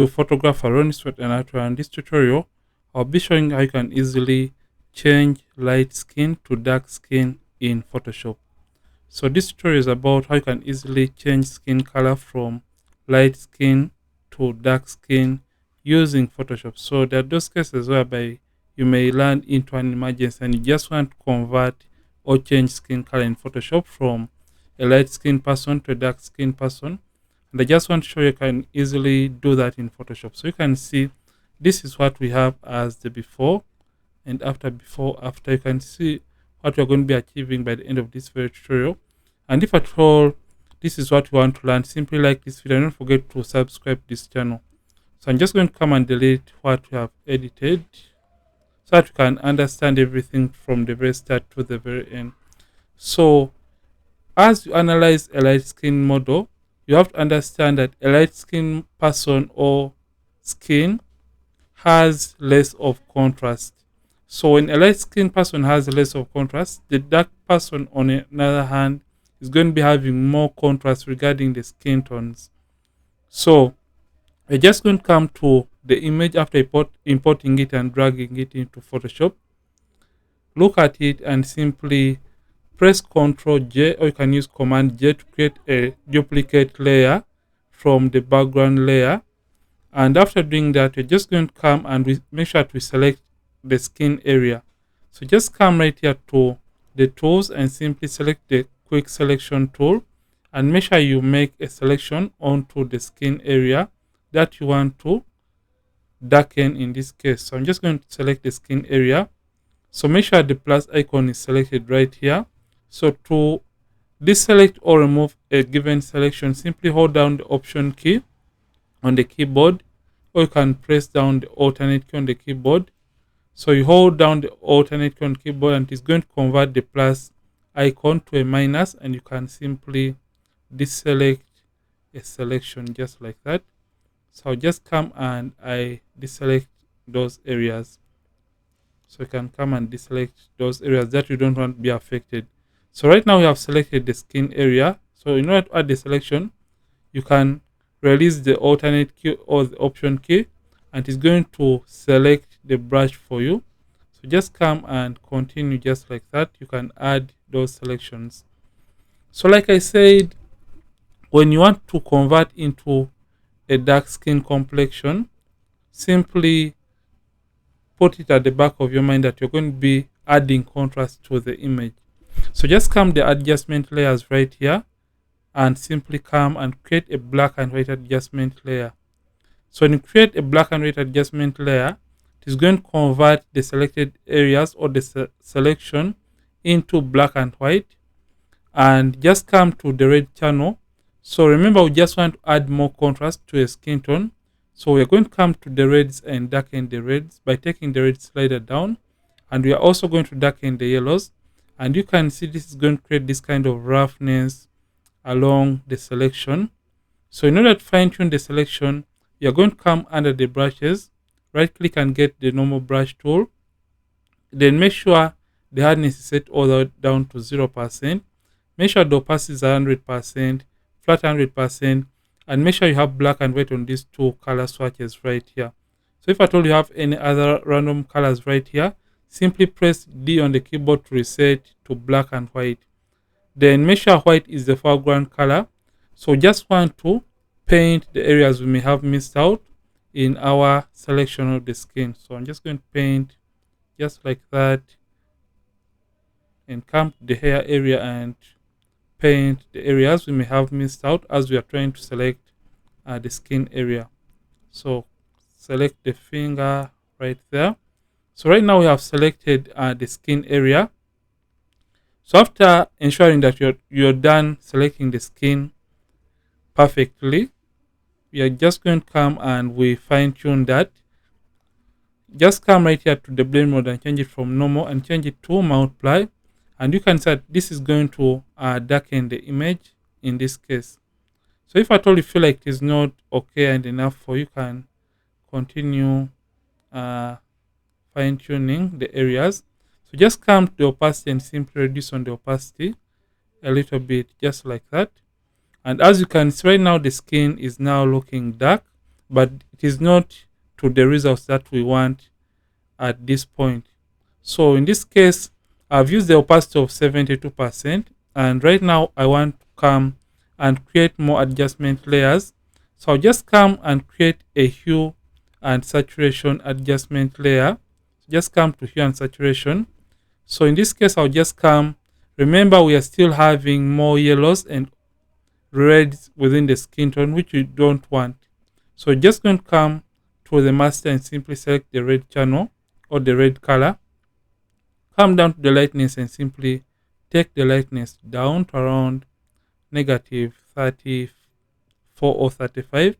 To photograph around sweat and outdoor. In this tutorial, I'll be showing how you can easily change light skin to dark skin in Photoshop. So this tutorial is about how you can easily change skin color from light skin to dark skin using Photoshop. So there are those cases whereby you may land into an emergency and you just want to convert or change skin color in Photoshop from a light skin person to a dark skin person. And I just want to show you can easily do that in Photoshop. So you can see this is what we have as the before and after. You can see what we're going to be achieving by the end of this very tutorial. And if at all this is what you want to learn, simply like this video and don't forget to subscribe to this channel. So I'm just going to come and delete what we have edited so that you can understand everything from the very start to the very end. So as you analyze a light skin model, you have to understand that a light skin person or skin has less of contrast. So when a light skin person has less of contrast, the dark person on the other hand is going to be having more contrast regarding the skin tones. So we're just going to come to the image after importing it and dragging it into Photoshop. Look at it and simply press Ctrl J, or you can use Command J to create a duplicate layer from the background layer. And after doing that, we're just going to come and make sure that we select the skin area. So just come right here to the tools and simply select the quick selection tool and make sure you make a selection onto the skin area that you want to darken in this case. So I'm just going to select the skin area. So make sure the plus icon is selected right here. So to deselect or remove a given selection, simply hold down the Option key on the keyboard, or you can press down the alternate key on the keyboard. So you hold down the alternate key on the keyboard and it's going to convert the plus icon to a minus, and you can simply deselect a selection just like that. So I'll just come and I deselect those areas. So you can come and deselect those areas that you don't want to be affected. So right now we have selected the skin area. So in order to add the selection, you can release the alternate key or the Option key and it's going to select the brush for you. So just come and continue just like that. You can add those selections. So like I said, when you want to convert into a dark skin complexion, simply put it at the back of your mind that you're going to be adding contrast to the image. So just come the adjustment layers right here and simply come and create a black and white adjustment layer. So when you create a black and white adjustment layer, it is going to convert the selected areas or the selection into black and white. And just come to the red channel. So remember, we just want to add more contrast to a skin tone. So we're going to come to the reds and darken the reds by taking the red slider down. And we are also going to darken the yellows. And you can see this is going to create this kind of roughness along the selection. So in order to fine tune the selection, you're going to come under the brushes, right click and get the normal brush tool. Then make sure the hardness is set all the way down to 0%. Make sure the opacity is 100%, flat 100%, and make sure you have black and white on these two color swatches right here. So if at all you have any other random colors right here, simply press D on the keyboard to reset to black and white. Then make sure white is the foreground color. So just want to paint the areas we may have missed out in our selection of the skin. So I'm just going to paint just like that and come to the hair area and paint the areas we may have missed out as we are trying to select the skin area. So select the finger right there. So right now we have selected the skin area. So after ensuring that you're done selecting the skin perfectly, we are just going to come and we fine tune that. Just come right here to the blend mode and change it from normal and change it to multiply. And you can see that this is going to darken the image in this case. So if at all you feel like it is not okay and enough for you, can continue fine tuning the areas. So just come to the opacity and simply reduce on the opacity a little bit, just like that. And as you can see right now, the skin is now looking dark. but it is not to the results that we want at this point. So in this case, I've used the opacity of 72%, and right now I want to come and create more adjustment layers. So I'll just come and create a hue and saturation adjustment layer. Just come to hue and saturation. So in this case, I'll just come. Remember, we are still having more yellows and reds within the skin tone, which we don't want. So just going to come to the master and simply select the red channel or the red color. Come down to the lightness and simply take the lightness down to around negative 34 or 35,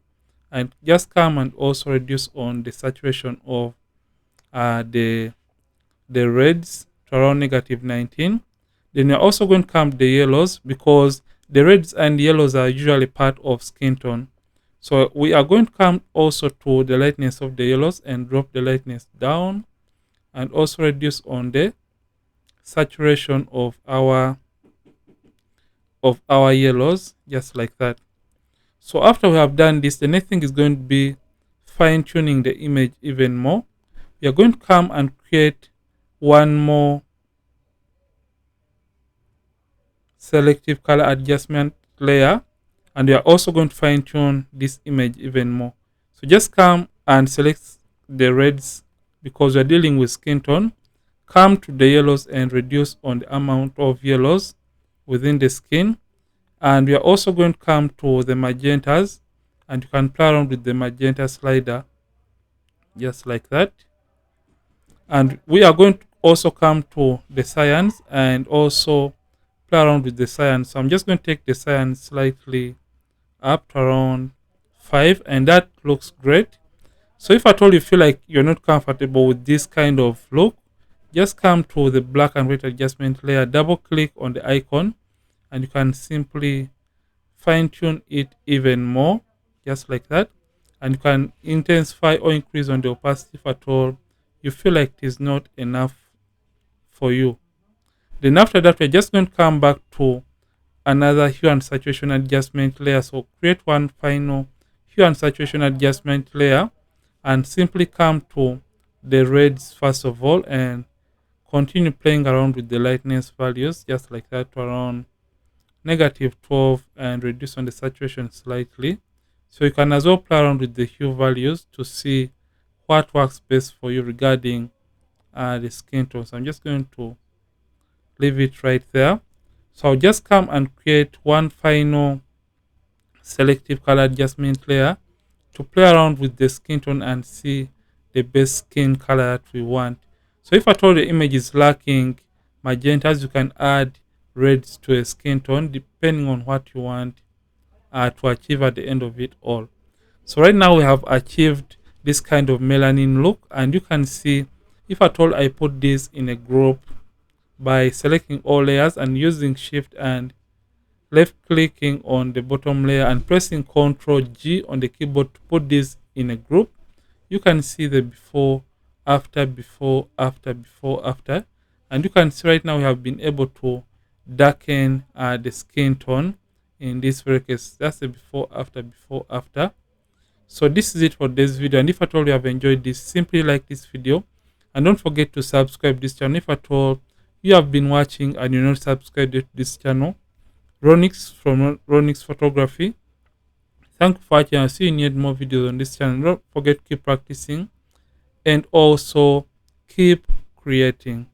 and just come and also reduce on the saturation of the reds to around negative 19. Then you're also going to come to the yellows, because the reds and yellows are usually part of skin tone. So we are going to come also to the lightness of the yellows and drop the lightness down, and also reduce on the saturation of our yellows, just like that. So after we have done this, the next thing is going to be fine tuning the image even more. We are going to come and create one more selective color adjustment layer, and we are also going to fine tune this image even more. So just come and select the reds, because we're dealing with skin tone. Come to the yellows and reduce on the amount of yellows within the skin. And we are also going to come to the magentas, and you can play around with the magenta slider, just like that. And we are going to also come to the cyans and also play around with the cyan. So I'm just going to take the cyan slightly up to around 5, and that looks great. So if at all you feel like you're not comfortable with this kind of look, just come to the black and white adjustment layer, double click on the icon, and you can simply fine tune it even more, just like that. And you can intensify or increase on the opacity if at all you feel like it is not enough for you. Then after that, we're just going to come back to another hue and saturation adjustment layer. So create one final hue and saturation adjustment layer, and simply come to the reds first of all, and continue playing around with the lightness values, just like that, to around negative 12, and reduce on the saturation slightly. So you can as well play around with the hue values to see what works best for you regarding the skin tone. So I'm just going to leave it right there. So I'll just come and create one final selective color adjustment layer to play around with the skin tone and see the best skin color that we want. So if at all the image is lacking magentas, you can add reds to a skin tone depending on what you want to achieve at the end of it all. So right now we have achieved this kind of melanin look, and you can see if at all I put this in a group by selecting all layers and using shift and left clicking on the bottom layer and pressing Ctrl G on the keyboard to put this in a group, you can see the before, after, before, after, before, after. And you can see right now we have been able to darken the skin tone in this very case. That's the before, after, before, after. So this is it for this video, and if at all you have enjoyed this, simply like this video, and don't forget to subscribe this channel. If at all you have been watching and you're not subscribed to this channel, Ronix from Ronix Photography, thank you for watching. I'll see you need more videos on this channel. Don't forget to keep practicing and also keep creating.